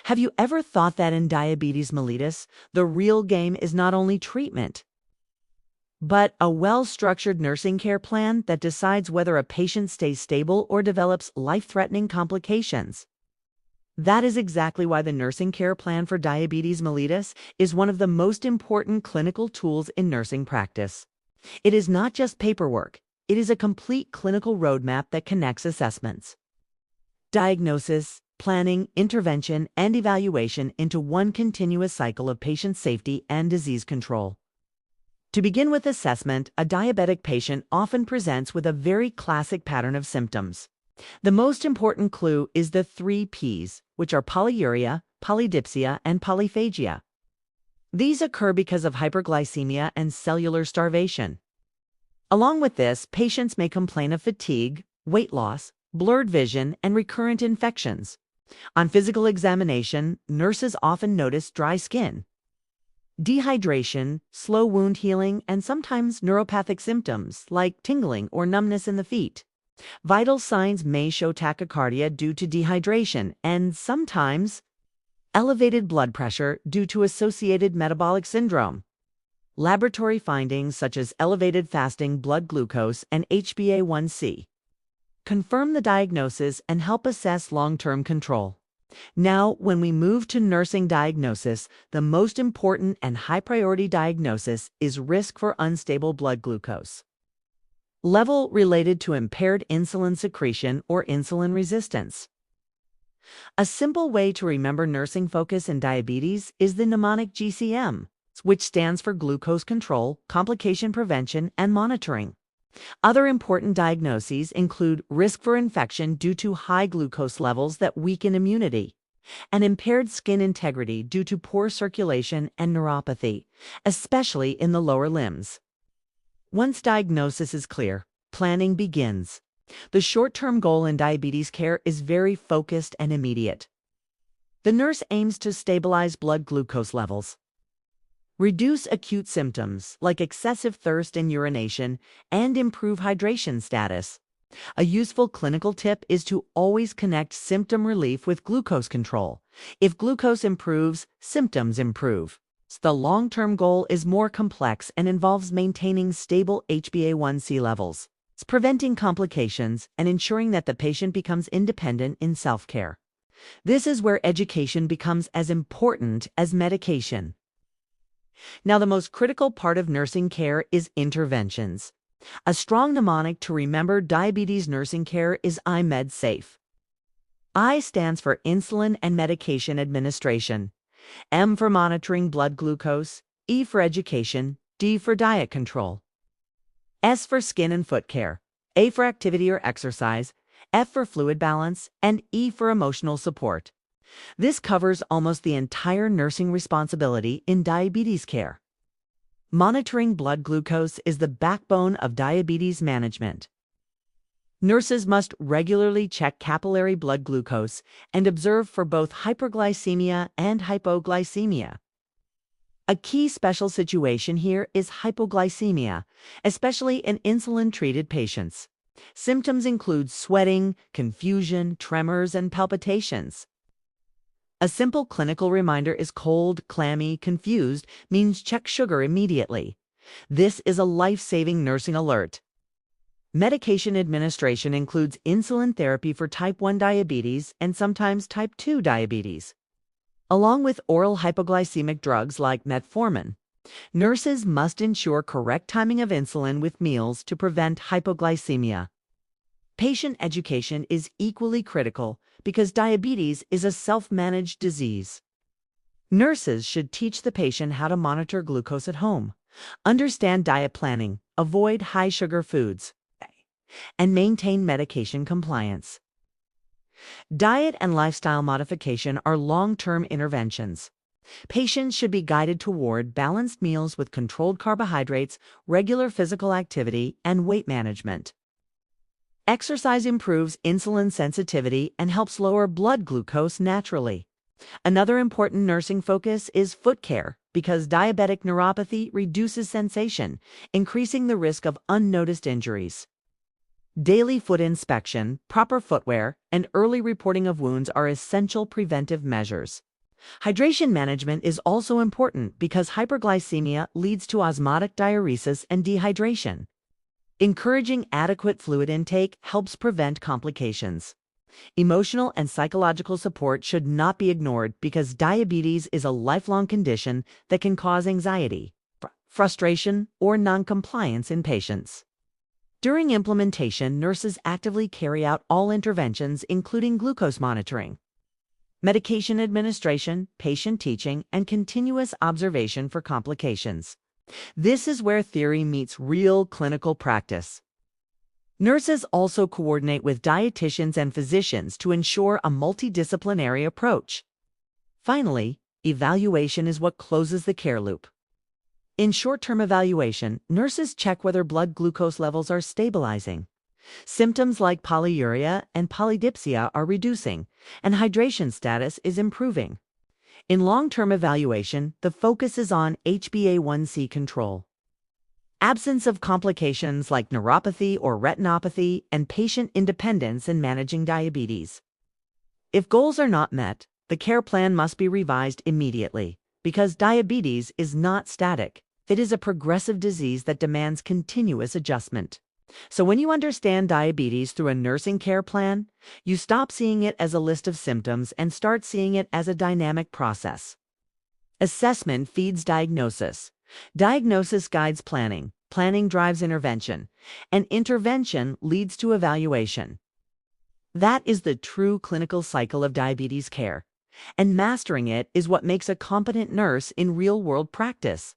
Have you ever thought that in diabetes mellitus, the real game is not only treatment, but a well-structured nursing care plan that decides whether a patient stays stable or develops life-threatening complications? That is exactly why the nursing care plan for diabetes mellitus is one of the most important clinical tools in nursing practice. It is not just paperwork, it is a complete clinical roadmap that connects assessments, diagnosis, planning, intervention, and evaluation into one continuous cycle of patient safety and disease control. To begin with assessment, a diabetic patient often presents with a very classic pattern of symptoms. The most important clue is the 3 Ps, which are polyuria, polydipsia, and polyphagia. These occur because of hyperglycemia and cellular starvation. Along with this, patients may complain of fatigue, weight loss, blurred vision, and recurrent infections. On physical examination, nurses often notice dry skin, dehydration, slow wound healing, and sometimes neuropathic symptoms like tingling or numbness in the feet. Vital signs may show tachycardia due to dehydration and sometimes elevated blood pressure due to associated metabolic syndrome. Laboratory findings such as elevated fasting blood glucose and HbA1c confirm the diagnosis and help assess long-term control. Now, when we move to nursing diagnosis, the most important and high-priority diagnosis is risk for unstable blood glucose level related to impaired insulin secretion or insulin resistance. A simple way to remember nursing focus in diabetes is the mnemonic GCM, which stands for glucose control, complication prevention, and monitoring. Other important diagnoses include risk for infection due to high glucose levels that weaken immunity, and impaired skin integrity due to poor circulation and neuropathy, especially in the lower limbs. Once diagnosis is clear, planning begins. The short-term goal in diabetes care is very focused and immediate. The nurse aims to stabilize blood glucose levels, reduce acute symptoms like excessive thirst and urination, and improve hydration status. A useful clinical tip is to always connect symptom relief with glucose control. If glucose improves, symptoms improve. The long-term goal is more complex and involves maintaining stable HbA1c levels, preventing complications, and ensuring that the patient becomes independent in self-care. This is where education becomes as important as medication. Now, the most critical part of nursing care is interventions. A strong mnemonic to remember diabetes nursing care is IMED-SAFE. I stands for insulin and medication administration, M for monitoring blood glucose, E for education, D for diet control, S for skin and foot care, A for activity or exercise, F for fluid balance, and E for emotional support. This covers almost the entire nursing responsibility in diabetes care. Monitoring blood glucose is the backbone of diabetes management. Nurses must regularly check capillary blood glucose and observe for both hyperglycemia and hypoglycemia. A key special situation here is hypoglycemia, especially in insulin-treated patients. Symptoms include sweating, confusion, tremors, and palpitations. A simple clinical reminder is cold, clammy, confused means check sugar immediately. This is a life-saving nursing alert. Medication administration includes insulin therapy for type 1 diabetes and sometimes type 2 diabetes, along with oral hypoglycemic drugs like metformin. Nurses must ensure correct timing of insulin with meals to prevent hypoglycemia. Patient education is equally critical because diabetes is a self-managed disease. Nurses should teach the patient how to monitor glucose at home, understand diet planning, avoid high-sugar foods, and maintain medication compliance. Diet and lifestyle modification are long-term interventions. Patients should be guided toward balanced meals with controlled carbohydrates, regular physical activity, and weight management. Exercise improves insulin sensitivity and helps lower blood glucose naturally. Another important nursing focus is foot care because diabetic neuropathy reduces sensation, increasing the risk of unnoticed injuries. Daily foot inspection, proper footwear, and early reporting of wounds are essential preventive measures. Hydration management is also important because hyperglycemia leads to osmotic diuresis and dehydration. Encouraging adequate fluid intake helps prevent complications. Emotional and psychological support should not be ignored because diabetes is a lifelong condition that can cause anxiety, frustration, or noncompliance in patients. During implementation, nurses actively carry out all interventions, including glucose monitoring, medication administration, patient teaching, and continuous observation for complications. This is where theory meets real clinical practice. Nurses also coordinate with dietitians and physicians to ensure a multidisciplinary approach. Finally, evaluation is what closes the care loop. In short-term evaluation, nurses check whether blood glucose levels are stabilizing. Symptoms like polyuria and polydipsia are reducing, and hydration status is improving. In long-term evaluation, the focus is on HbA1c control, absence of complications like neuropathy or retinopathy, and patient independence in managing diabetes. If goals are not met, the care plan must be revised immediately because diabetes is not static. It is a progressive disease that demands continuous adjustment. So when you understand diabetes through a nursing care plan, you stop seeing it as a list of symptoms and start seeing it as a dynamic process. Assessment feeds diagnosis. Diagnosis guides planning. Planning drives intervention. And intervention leads to evaluation. That is the true clinical cycle of diabetes care. And mastering it is what makes a competent nurse in real-world practice.